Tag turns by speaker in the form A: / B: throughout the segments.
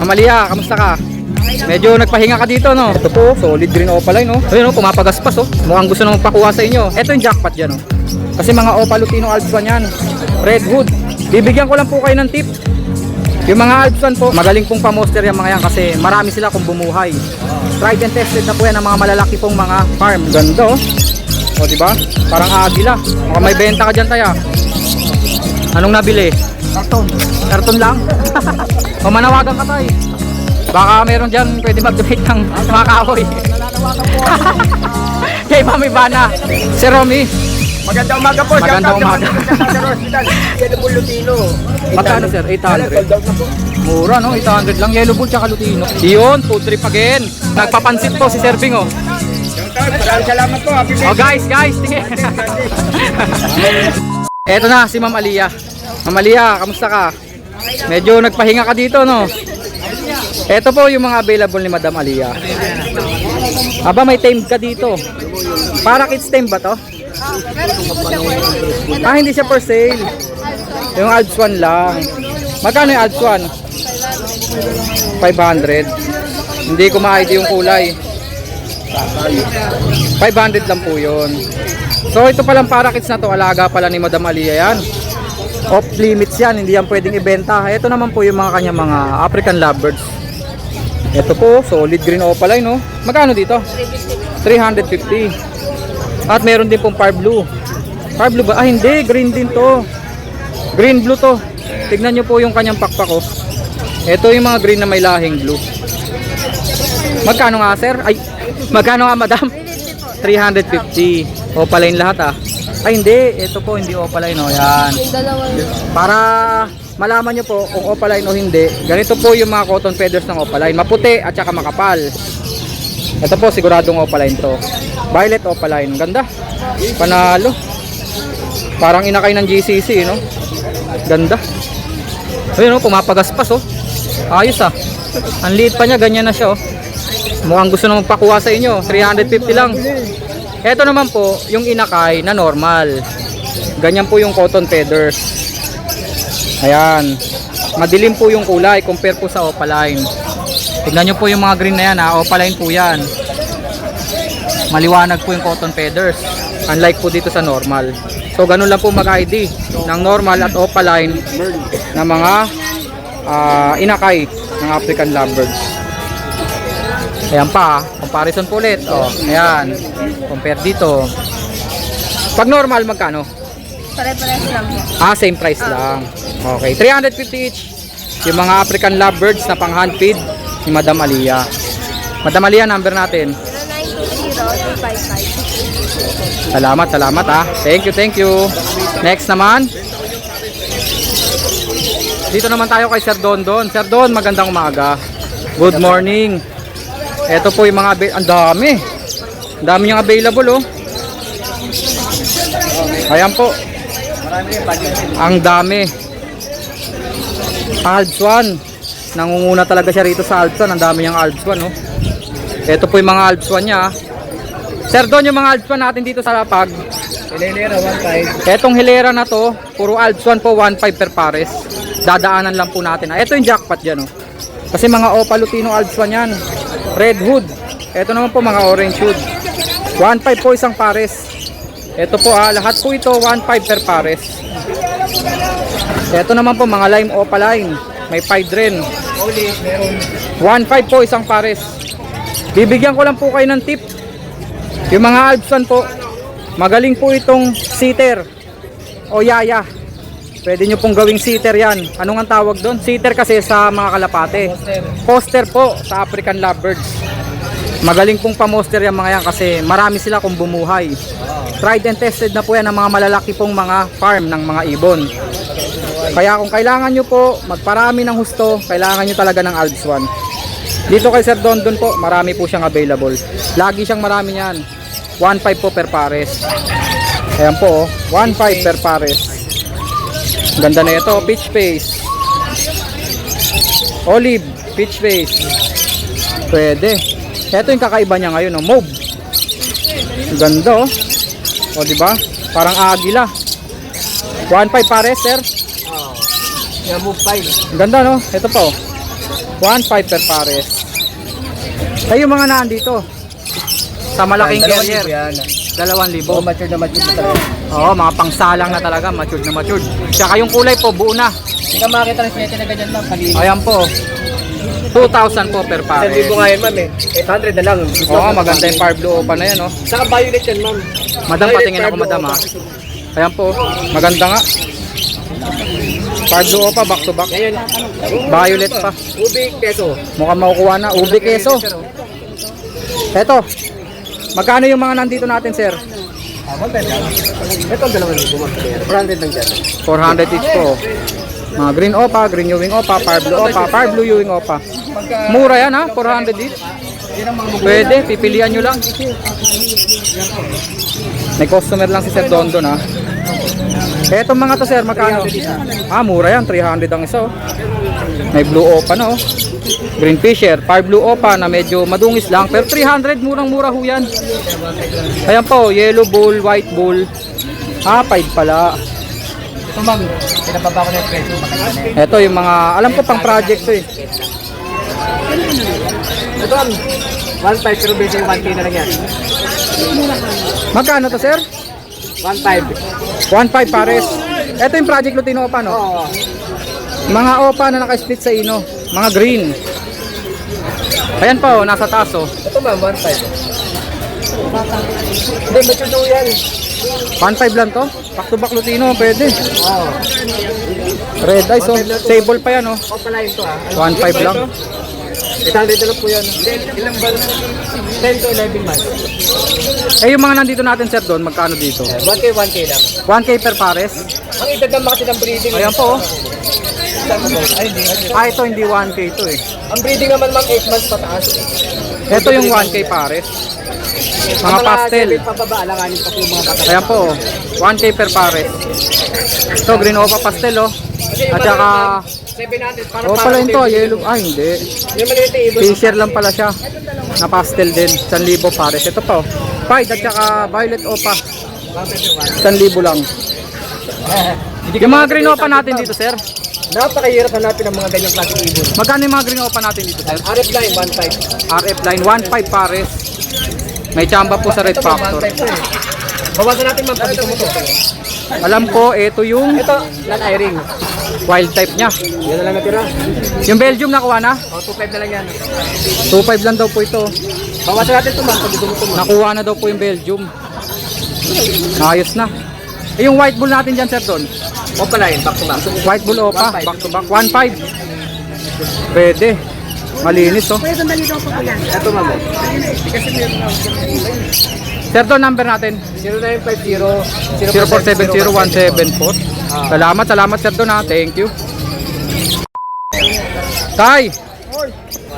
A: Mamalia, kamusta ka? Medyo nagpahinga ka dito, no? Ito po, solid green opaline, no? Ayun, no, pumapagaspas, oh. Mukhang gusto nang magpakuha sa inyo. Ito yung jackpot dyan, no? Kasi mga Opa Lutino Alps 1 yan. Red Hood. Bibigyan ko lang po kayo ng tip. Yung mga Alps 1 po, magaling pong pamoster yung mga yan kasi marami sila kung bumuhay. Tried and tested na po yan ng mga malalaki pong mga farm. Ganda, oh. O, diba? Parang agila. Mukhang may benta ka dyan, Taya. Anong nabili? Karton. Karton lang? O, manawagan ka, Tay. Baka meron dyan pwede mag-donate ng mga kahoy. Kay Mami Bana. Si Romy.
B: Magandang umaga po.
A: Magandang umaga.
B: Yellow Bull Lutino.
A: Magkano, sir? 800. Mura, no? 800 lang. Yellow Bull tsaka Lutino. Yun, food trip again. Nagpapansit po si Serving, oh.
B: Maraming salamat po. Happy
A: Oh, guys. Tingin. Eto na, si Ma'am Aliyah. Ma'am Aliyah, kamusta ka? Medyo nagpahinga ka dito, no? Eto po yung mga available ni Madam Aliyah. Aba, may tame ka dito. Para kids tame ba to? Ah, hindi siya for sale. Yung Alps 1 lang. Magkano yung Alps 1? 500. Hindi ko ma-ID yung kulay. 500 lang po yun. So ito palang para kids na to, alaga pala ni Madam Aliyah yan. Off limits yan, hindi yan pwedeng ibenta. Ito naman po yung mga kanya mga African lovebirds. Ito po, solid green opaline, no? Magkano dito? 350. At meron din pong far blue. Far blue ba? Ah, hindi, green din to. Green blue to. Tignan nyo po yung kanyang pakpak, oh. Ito yung mga green na may lahing blue. Magkano nga, sir? Ay, magkano nga, madam? 350. Opaline lahat, ah. Ay, hindi. Ito po, hindi opaline, oh. Yan. Para malaman nyo po kung opaline o hindi, ganito po yung mga cotton feathers ng opaline. Maputi at saka makapal. Ito po, siguradong opaline to. Violet opaline. Ganda. Panalo. Parang inakay ng GCC, no? Ganda. Ayun, no? Pumapagaspas, oh. Ayos, ah. Ang liit pa niya, ganyan na siya, oh. Mukhang gusto nang magpakuha sa inyo. 350 lang. Ito naman po, yung inakay na normal. Ganyan po yung cotton feathers. Ayan. Madilim po yung kulay compare po sa opaline. Tignan nyo po yung mga green na yan, ha. Opaline po yan. Maliwanag po yung cotton feathers. Unlike po dito sa normal. So ganun lang po mag-ID ng normal at opaline na mga inakay ng African lovebirds. Ayan pa, comparison po ulit. Oh, ayan. Compare dito. Pag normal, magkano?
C: Pare-pares lang.
A: Ah, same price lang. Okay, 350 each. Yung mga African lovebirds na pang hand feed ni Madam Aliyah. Madam Aliyah, number natin.
C: 0920-255.
A: Salamat, ah. Thank you. Next naman. Dito naman tayo kay Sir Don. Sir Don, magandang umaga. Good morning. Ito po yung mga ang dami. Ang dami yung available, oh. Ayan po. Ang dami. Alps 1. Nangunguna talaga siya rito sa Alps 1. Ang dami niyang Alps 1, oh. Ito po yung mga Alps 1 niya, ah. Sir Don, yung mga Alps 1 natin dito sa Lapag.
B: Hilera 1.5.
A: Etong hilera na to, puro Alps 1 po, 1.5 per pares. Dadaanan lang po natin, ah. Ito yung jackpot dyan, oh. Kasi mga Opa Lutino Alps 1 yan. Red Hood. Ito naman po mga orange hood. 1.5 po isang pares. Ito po, lahat po ito 1.5 per pares. Ito naman po mga lime opaline. May 5 rin. 1.5 po isang pares. Bibigyan ko lang po kayo ng tip. Yung mga Alps 1 po, magaling po itong sitter o yaya. Pwede nyo pong gawing sitter yan. Anong ang tawag doon? Sitter kasi sa mga kalapate. Poster po sa African lovebirds. Magaling pong pamoster yung mga yan kasi marami sila kung bumuhay. Tried and tested na po yan ng mga malalaki pong mga farm ng mga ibon. Kaya kung kailangan nyo po magparami ng husto, kailangan nyo talaga ng Alps 1. Dito kay Sir Don po, marami po siyang available. Lagi siyang marami yan. 1.5 po per pares. Ayan po, 1.5 per pares. Ganda na ito, peach face. Olive, peach face. Pwede. Ito yung kakaiba niya ngayon, oh, mauve. Ganda, oh. O, diba? Parang agila. 1.5 pares, sir.
B: Yung move 5.
A: Ganda, no? Ito po. 1.5 per pares. Ay, yung mga nandito sa malaking carrier,
B: Yan.
A: 2,000.
B: Oh, mature na talaga.
A: Oo, mga pangsalang na talaga, matured na matured. Tsaka yung kulay po, buo na.
B: Hindi ka makakita ng swerte na ganyan ma'am. Kanina.
A: Ayan po. 2,000 po per pares.
B: 1,000 nga yan ma'am eh. 800 na lang.
A: Oo, maganda yung Far Blue Opa na yan, oh.
B: Saka violet yan ma'am.
A: Madam,
B: Violet,
A: patingin ako,
B: Far Blue
A: madam,
B: Opa.
A: ha. Ayan po, maganda nga. Far Blue Opa, back to back.
B: Ngayon,
A: Violet pa.
B: ubig peso.
A: Mukhang makukuha na. Ube keso. Eto. Magkano yung mga nandito natin, sir?
B: Ito ang 2,000 ma'am. 400 lang dyan.
A: 400 each po. Mga green opa, green Ewing opa, Far Blue opa, Far Blue Ewing opa. Mura yan, ha? 400 each. Pwede, pipilian nyo lang. May customer lang si Sir Dondon, ha? Etong mga to, sir, magkano? Mura yan, 300 ang isa, oh. May blue opa na, oh. Green Fisher, Far Blue opa na medyo madungis lang, pero 300, murang-mura ho yan. Ayan po, yellow bull, white bull. 5 pala.
B: Ito ma'am, pinababa ko na yung presyo.
A: Ito yung mga, alam ko pang project to, eh.
B: Ito ma'am, 1.5 pero base yung 1K na lang yan.
A: Magkano to, sir?
B: 1.5.
A: 1.5 pares. Ito yung Project Lutino opa, no?
B: Oo.
A: Mga opa na naka-split sa ino. Mga green. Ayan pa, oh, nasa taas, oh.
B: Ito ma'am, 1.5. Hindi, mature daw yan.
A: 1.5 lang to. Back to back Lutino, pwede.
B: Oo.
A: Red eyes, oh. Stable pa yan, oh.
B: Opalain to ah.
A: 1.5 lang.
B: 800 na lang po yan. Ilang ba? 10 to 11 months.
A: Eh, yung mga nandito natin, sir, doon, magkano dito?
B: 1K lang.
A: 1K per pares.
B: Ang edad naman kasi ng breeding.
A: Ayan po, oh.
B: Ay, hindi.
A: Ito hindi 1K to, eh.
B: Ang breeding naman ma'am 8 months pataas.
A: Ito yung 1K pares. Mga pastel.
B: Ang pababa, alanganin pa po yung mga bata.
A: Ayan po, oh. 1K per pares. Ito, green opa pastel, oh. At saka,
B: 700 para
A: oh, pala ito, yellow. Hindi.
B: Yung maliit na ibon.
A: Fisher lang pala siya. Na pastel din. 1,000 pares. Ito pa, oh. Pied at saka violet opa. 1,000 lang. Yung mga green opa natin dito, sir.
B: Napakahirap hanapin ang mga ganyang klaseng ibon.
A: Magkano yung mga green opa natin dito, sir?
B: RF line 1.5.
A: RF line 1.5 pares. May chamba po sa red factor.
B: 1.5 po eh. Bawasan natin ma'am pag ito mo to.
A: Alam ko, ito yung
B: Ito, land eye-ring.
A: wild type niya.
B: Yan na lang natira.
A: Yung Belgium nakuha na?
B: O, 2.5 na lang yan.
A: 2.5 lang daw po ito.
B: Bawasan natin ito ma'am pag ito mo to ma'am.
A: Nakuha na daw po yung Belgium. Ayos na. Eh, yung white bull natin dyan, sir, doon.
B: Opaline, back to back.
A: White bull opa,
B: 1.5.
A: back to back. 1.5. Pwede. Malinis, oh.
B: Ito ma'am.
A: Sir, doon number natin.
B: 0950
A: 0470-174. Salamat, sir, doon, ha. Thank you. Tay!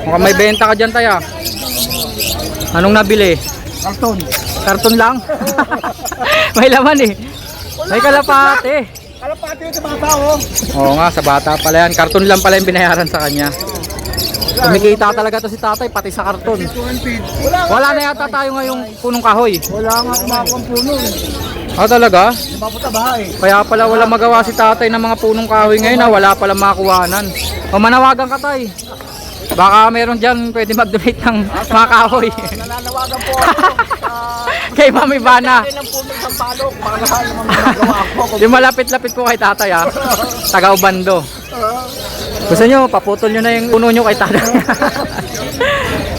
A: Mukhang may benta ka dyan, tay, ha. Anong nabili?
B: Karton.
A: Karton lang? May laman, eh. May kalapate.
B: Kalapati ito mga tao.
A: Oo nga, sa bata pala yan. Karton lang pala yung binayaran sa kanya. Kumikita talaga to si tatay, pati sa karton. Wala na yata tayo ngayong punong kahoy.
B: Wala nga kumakang puno.
A: Talaga?
B: Papunta bahay.
A: Kaya pala wala magawa si tatay ng mga punong kahoy ngayon na wala pala makuhanan. O manawagan ka, tay. Baka meron dyan pwede mag-donate ng mga kahoy.
B: Nananawagan po ako.
A: Kay Mami Bana.
B: Ilang puno ng palok. Baka lahat naman magagawa ako.
A: Yung malapit-lapit po kay tatay, ha. Taga Ubando. Gusto nyo, paputol nyo na yung puno nyo kay tatay.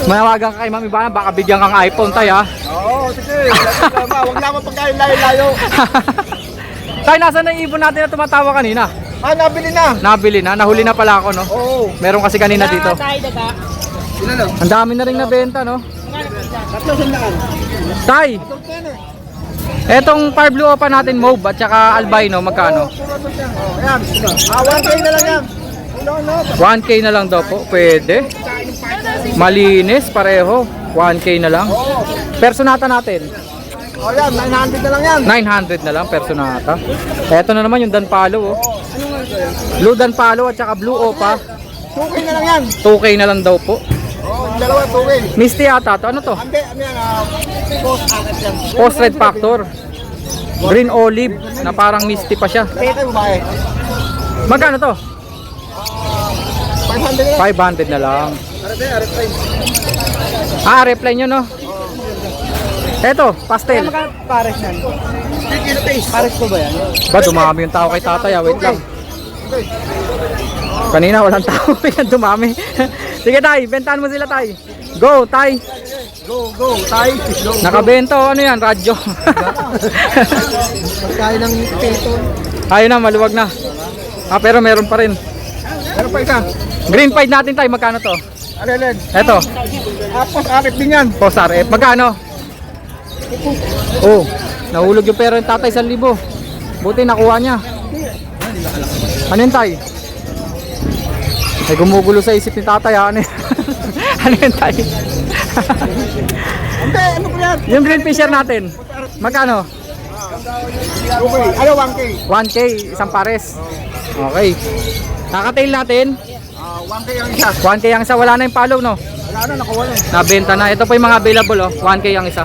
A: Manawagan ka kay Mami Bana, baka bigyan kang iPhone, tay, ha.
B: Oo, sige. Huwag lang pagkain layo-layo.
A: Tay, nasa na yung ibon natin na tumatawa kanina?
B: Nabili na.
A: Nabili na, nahuli na pala ako, no?
B: Oo.
A: Meron kasi kanina dito.
B: Sino lang?
A: Ang dami na rin nabenta, no?
B: 300.
A: Tay, etong Far Blue Opa natin, mauve at saka albino, magkano?
B: Ayan. 1K na lang yan.
A: 1K na lang daw po, pwede. Malinis, pareho. 1K na lang. Personata natin,
B: O yan, 900 na lang yan.
A: 900 na lang, personata. Eto na naman yung Danpalo, oh. Blue Danpalo at saka Blue Opa,
B: 2K na lang yan.
A: 2K na lang daw po.
B: Oo, yung dalawa 2K.
A: Misty ata to, ano to?
B: Hindi, ano yan, post agad yan.
A: Post Red Factor. Green Olive, na parang misty pa siya.
B: Kaya kayo babae.
A: Magkano to?
B: 500 500
A: 500 na
B: na.
A: lang.
B: Aeroplane.
A: Reply nyo, no? Eto, pastel.
B: Pares yan. 3 kilo taste. Pares ko ba yan?
A: Ba, dumami yung tao kay tatay, wait lang. Kanina walang tao, yan dumami. Sige tay, bentahan mo sila tay. Go, tay.
B: Go, tayo. Go.
A: Nakabenta, ano yan, radyo.
B: Pagkain ng peto.
A: Ayun na, maluwag na. Pero meron pa rin.
B: Meron pa isa.
A: Green pied natin tay, magkano to?
B: Alelen.
A: Eto,
B: Apos, arip din yan.
A: Posar, magkano? Oh, nahulog yung pera ng tatay 1,000. Buti nakuha niya. Ano yun tay? Ay gumugulo sa isip ni tatay ha. Ano yun? Ano yun tay?
B: Hindi, ano po yan?
A: Yung green fisher natin, magkano?
B: Okay. Ano, 1K?
A: 1K, isang pares. Okay. Nakatail natin,
B: 1K ang isa.
A: 1K ang isa. Wala na yung follow, no?
B: Wala na, nakuha na.
A: Nabenta na. Ito po yung mga available, oh. 1K ang isa.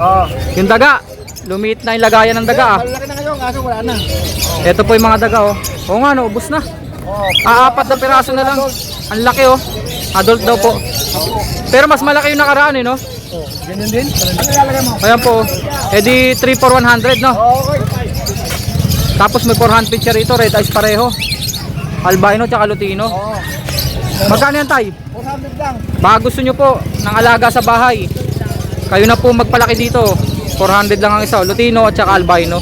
B: Oo.
A: Yung daga, lumiit na yung lagayan ng daga, ah.
B: Malaki na ngayon, kaso wala na.
A: Ito po yung mga daga, oh. Oo nga, no, ubos na.
B: Oo.
A: 4 na piraso na lang. Ang laki, oh. Adult daw po. Pero mas malaki yung nakaraan, eh, no?
B: Ganyan din? Ano lalagay mo?
A: Ayan po. Eh di 3 for 100, no?
B: Okay.
A: Tapos may 400 siya rito, red eyes pareho. Albino tsaka Lutino.
B: Oo.
A: Magkano yan, tay?
B: 400 lang.
A: Baka gusto nyo po ng alaga sa bahay, kayo na po magpalaki dito. 400 lang ang isa, Lutino at saka Albino.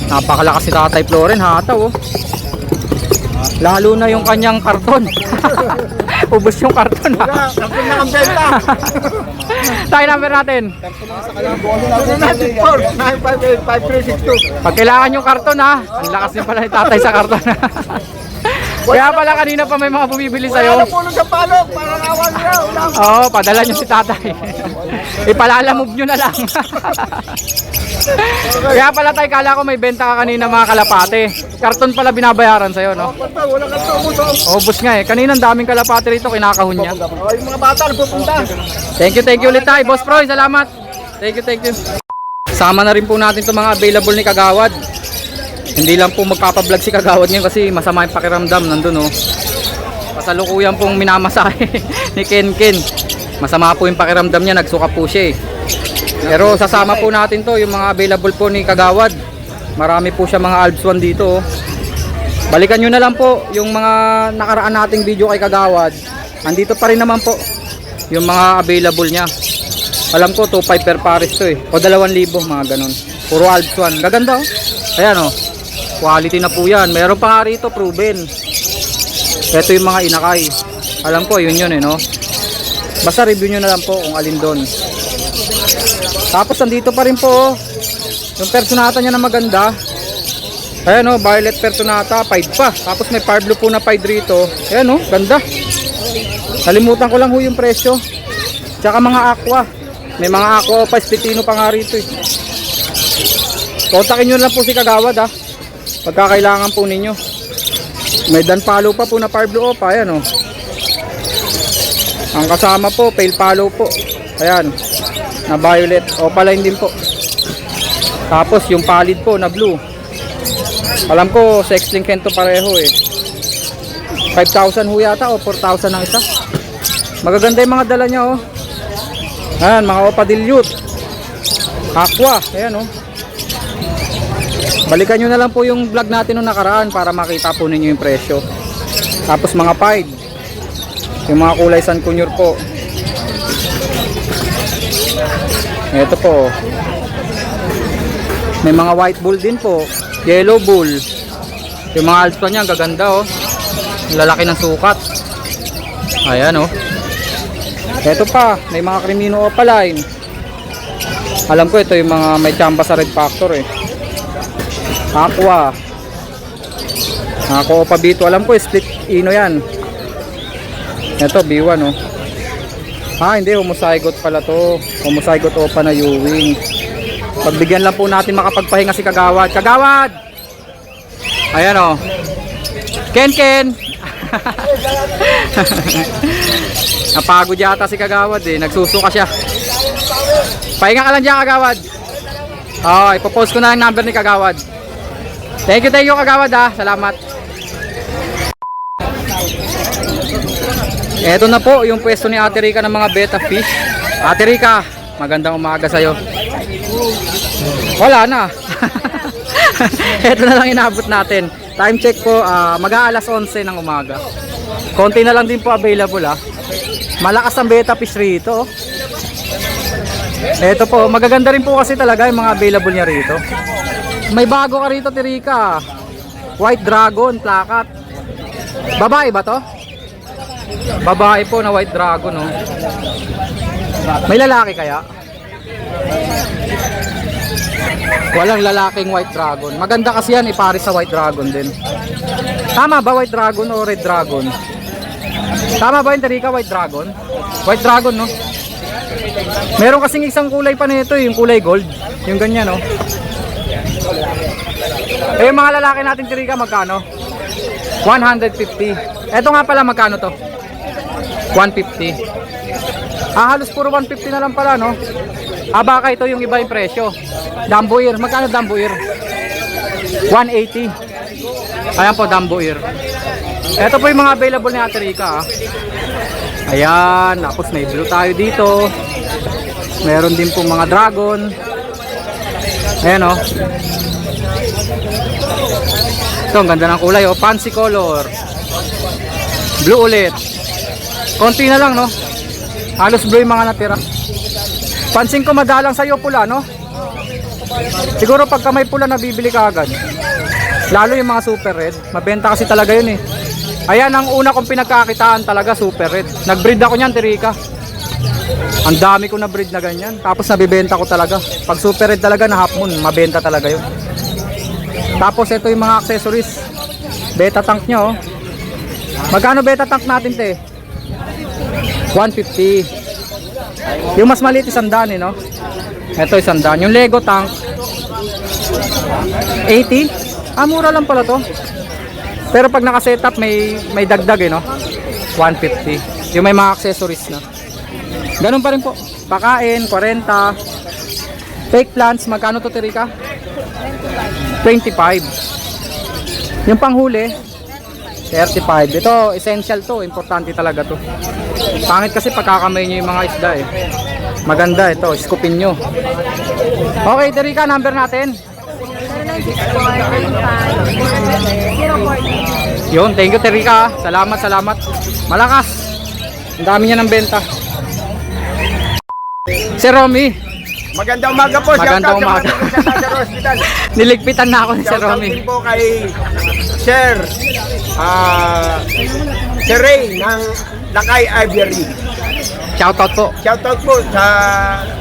A: Napakalakas si Tatay Floren, hataw, oh. Lalo na yung kanyang karton. Ubus yung karton, ha?
B: Wala, kapag na ang benta.
A: Tayo number natin.
B: 294-958-5362.
A: Pag kailangan yung karton, ha? Ang lakas din pala ni Tatay sa karton. Kaya pala kanina pa may mga bumibili
B: Wala
A: sa'yo.
B: na puno sa palok, parang awan nila. Wala.
A: Oo, padala nyo si Tatay. Ipalalamove nyo na lang. Kaya pala tayo, kala ko may benta ka kanina mga kalapate. Karton pala binabayaran sa'yo, no?
B: Basta, wala kang tumuto.
A: Ubus nga eh. Kanina ang daming kalapate rito, kinakahon niya.
B: Yung mga bata nagpupunta.
A: Thank you ulit tayo. Boss Proy, salamat. Thank you. Sama na rin po natin itong mga available ni Kagawad. Hindi lang po magpapablog si Kagawad ngayon kasi masama yung pakiramdam nandun, oh. Kasalukuyan pong minamasahe ni Ken. Masama po yung pakiramdam niya, nagsuka po siya eh. Pero sasama po natin to, yung mga available po ni Kagawad. Marami po siya mga Alps 1 dito, oh. Balikan nyo na lang po yung mga nakaraan nating video kay Kagawad. Andito pa rin naman po yung mga available niya. Alam ko 2.5 per pares to eh, o 2,000 mga ganon. Puro Alps 1, gaganda, oh. Ayan, oh. Quality na po yan. Meron pa nga rito, proven. Ito yung mga inakay. Alam ko, yun eh, no? Basta review nyo na lang po kung alin doon. Tapos, nandito pa rin po, oh. Yung personata niya na maganda. Ayan, oh, violet personata, 5 pa. Tapos, may far blue po na 5 rito. Ayan, oh, ganda. Kalimutan ko lang ho yung presyo. Tsaka mga aqua. May mga aqua pa, spitino pa nga rito, eh. Kontakin nyo lang po si Kagawad, ha. Pagkakailangan po ninyo. May dan follow pa po na far blue opa. Ayan, oh. Ang kasama po, pale follow po. Ayan. Na violet. Opaline din po. Tapos yung pallid po na blue. Alam ko, sex link to pareho eh. 5,000 ho yata o 4,000 ang isa. Magaganda yung mga dala niya, oh. Ayan, mga opa dilute. Aqua. Ayan, oh. Balikan nyo na lang po yung vlog natin nung nakaraan para makita po ninyo yung presyo. Tapos mga pied, yung mga kulay San Cunyur po. Ito po, may mga white bull din po, yellow bull. Yung mga alpha niya gaganda, oh. Lalaki ng sukat. Ayan, oh. Ito pa, may mga Crimino Opaline. Alam ko ito yung mga may chamba sa Red Factor eh. Aqua. Aqua Pabito. Alam ko, split ino yan. Ito, B1, oh. Hindi, homozygote pala to. Homozygote opa na Ewing. Pagbigyan lang po natin makapagpahinga si Kagawad. Kagawad! Ayan, oh. Ken! Napagod yata si Kagawad, eh. Nagsusuka siya. Pahinga ka lang dyan, Kagawad. Ipopost ko na ang number ni Kagawad. Thank you Kagawad, ha. Salamat. Eto na po yung pwesto ni Ate Rica ng mga betta fish. Ate Rica, magandang umaga sa'yo. Wala na. Eto na lang inabot natin. Time check po, mag-aalas 11 ng umaga. Konti na lang din po available Malakas ang betta fish rito. Eto po, magaganda rin po kasi talaga yung mga available niya rito. May bago ka rito, Ate Rica. White Dragon, plakat. Babae ba to? Babae po na White Dragon, no? May lalaki kaya? Walang lalaking White Dragon. Maganda kasi yan, ipares sa White Dragon din. Tama ba White Dragon o Red Dragon? Tama ba yung Ate Rica, White Dragon? White Dragon, no? Meron kasing isang kulay pa nito, yung kulay gold. Yung ganyan, no? Eh, yung mga lalaki natin, Ate Rica, magkano? 150. Eto nga pala, magkano to? 150. Halos puro 150 na lang pala, no? Baka ito yung iba yung presyo. Dumbo ear, magkano Dumbo ear? 180. Ayan po, Dumbo ear. Ito po yung mga available ni Ate Rica. Ayan, tapos may blue tayo dito. Meron din po mga dragon. Ayan, oh. Ito, ang ganda ng kulay, oh. Fancy color. Blue ulit. Konti na lang, no? Halos blue yung mga natira. Pansin ko madalang sa'yo pula, no? Siguro pagka may pula nabibili ka agad. Lalo yung mga super red. Mabenta kasi talaga yun, eh. Ayan ang una kong pinagkakitaan talaga, super red. Nag-breed ako niyan, Ate Rica. Ang dami ko na breed na ganyan. Tapos nabibenta ko talaga. Pag super red talaga na half moon, mabenta talaga yun. Tapos ito yung mga accessories. Beta tank nyo, oh. Magkano beta tank natin, te? 150. Yung mas maliit, 100, no? Ito 100. Yung Lego tank 80. Mura lang pala to. Pero pag naka-setup may dagdag, no? 150. Yung may mga accessories na. Ganun pa rin po. Pakain 40. Fake plants, magkano to, Ate Rica? 25. Yung panghuli 35. Ito essential to, importante talaga to. Pangit kasi pagkakamay nyo yung mga isda, eh. Maganda ito, scoopin nyo. Okay, Ate Rica, number natin.
C: 0965-040.
A: Yun, thank you, Ate Rica. Salamat, salamat. Malakas. Ang dami niya ng benta. Si Romy.
B: Magandang umaga po.
A: Magandang umaga. Niligpitan na ako ni Sir Romy.
B: Shoutout din po kay Sir Sir Ray ng Lakay Ivory.
A: Shoutout po.
B: Shoutout po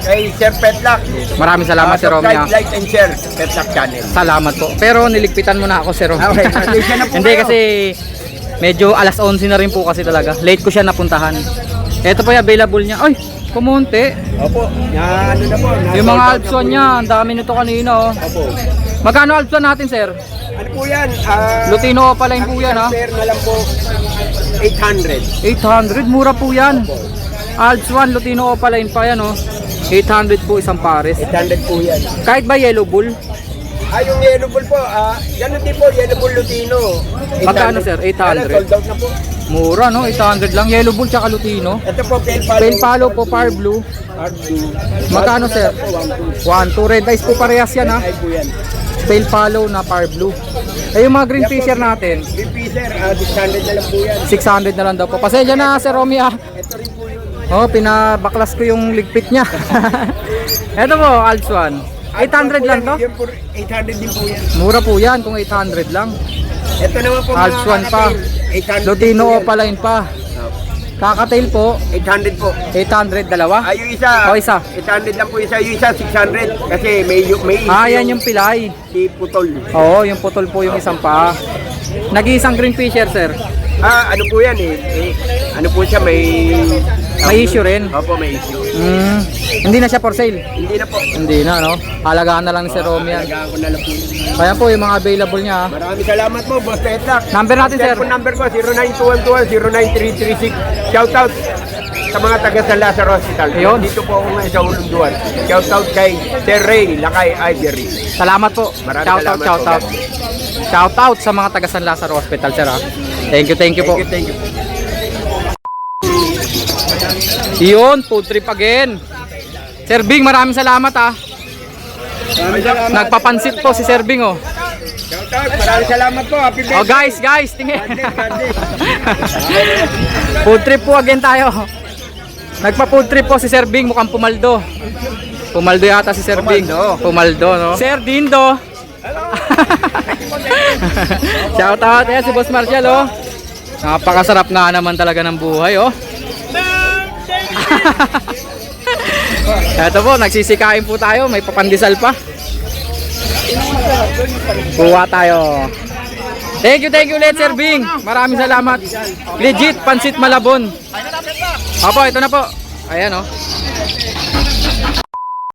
B: kay Sir Petlack.
A: Maraming salamat, Sir Romy.
B: Subscribe, like and share Petlack channel.
A: Salamat po. Pero niligpitan mo na ako, Sir Romy.
B: Okay, pasensya na po
A: Hindi
B: kayo.
A: kasi medyo alas 11 na rin po kasi talaga. Late ko siya napuntahan. Ito po yung available niya. Ay, kumunti.
B: Opo, na ano na po.
A: Yung mga Alpson niya, ang dami nito kanina, oh.
B: Opo.
A: Magkano Alpson natin, sir?
B: Ano po yan?
A: Lutino pala yung po yan, ha?
B: Pair na lang po 800.
A: 800, mura po yan. Alps 1, Lutino Opaline pa yan, oh. 800 po isang pares.
B: 800 po yan.
A: Kahit ba yellow bull?
B: Yung yellow bull po, ganun din po, yellow bull Lutino. 800.
A: Magkano, sir? 800?
B: Sold out na po.
A: Mura, no? 800 lang. Yellow bull tsaka Lutino.
B: Ito po, pale palo.
A: Pale palo po, par blue.
B: Hard blue.
A: Magkano, sir? 1, 2 red eyes po parehas yan, ha?
B: Ay po yan.
A: Pale palo na par blue. Eh, yung mga green fisher natin,
B: BP sir, 600 na lang po yan.
A: 600 na lang daw po. Pasensya na, Sir Romy, ah.
B: Ito rin po yun.
A: Oh, pinabaklas ko yung ligpit niya. Ito po, Alps 1. 800 lang to?
B: Yan po, 800 din po yan.
A: Mura po yan kung 800 lang.
B: Ito naman po
A: Alps 1 pa.
B: 800
A: Lutino Opaline pa. Kakatail po,
B: 800 po.
A: 800, dalawa.
B: Yung isa.
A: O, isa.
B: 800 lang po isa. Yung isa, 600. Kasi may
A: Yan yung pilay.
B: si Putol.
A: Oo, yung putol po yung isang pa. Nag-iisang green fisher, sir.
B: Ano po yan ano po siya, may
A: issue rin.
B: Opo, may issue.
A: Hindi na siya for sale.
B: Hindi na po.
A: Hindi na, no? Halagaan na lang ni Sir Romy yan.
B: Alagaan ko na lang po.
A: Kaya po, yung mga available niya.
B: Maraming salamat po, Boss Petlak.
A: Number natin, sir.
B: Cellphone number ko, 09212-09336. Shoutout sa mga taga San Lazaro Hospital.
A: Ayun.
B: Dito po ako ngayon sa Ulunduan. Shoutout kay Sir Ray, Lakay Ivory.
A: Salamat po.
B: Maraming
A: Shoutout,
B: salamat
A: shoutout.
B: po.
A: Shoutout sa mga taga San Lazaro Hospital, sir, ha? Thank you po.
B: Thank you.
A: Yun, food trip again. Sir Bing, maraming salamat ah. Nagpapansit po si Sir Bing oh.
B: Maraming salamat po. Happy birthday.
A: Oh guys, tingin. Food trip po again tayo. Nagpa-food trip po si Sir Bing, mukhang pumaldo. Pumaldo yata si Sir Bing. Pumaldo, no? Sir Dindo. Shout out yan si Boss Marshall, oh. Napakasarap nga naman talaga ng buhay, oh. Ito po, nagsisikain po tayo. May papandisal pa. Kuha tayo. Thank you ulit Sir Bing. Maraming salamat. Legit, Pansit Malabon. Opo, ito na po. Ayan oh.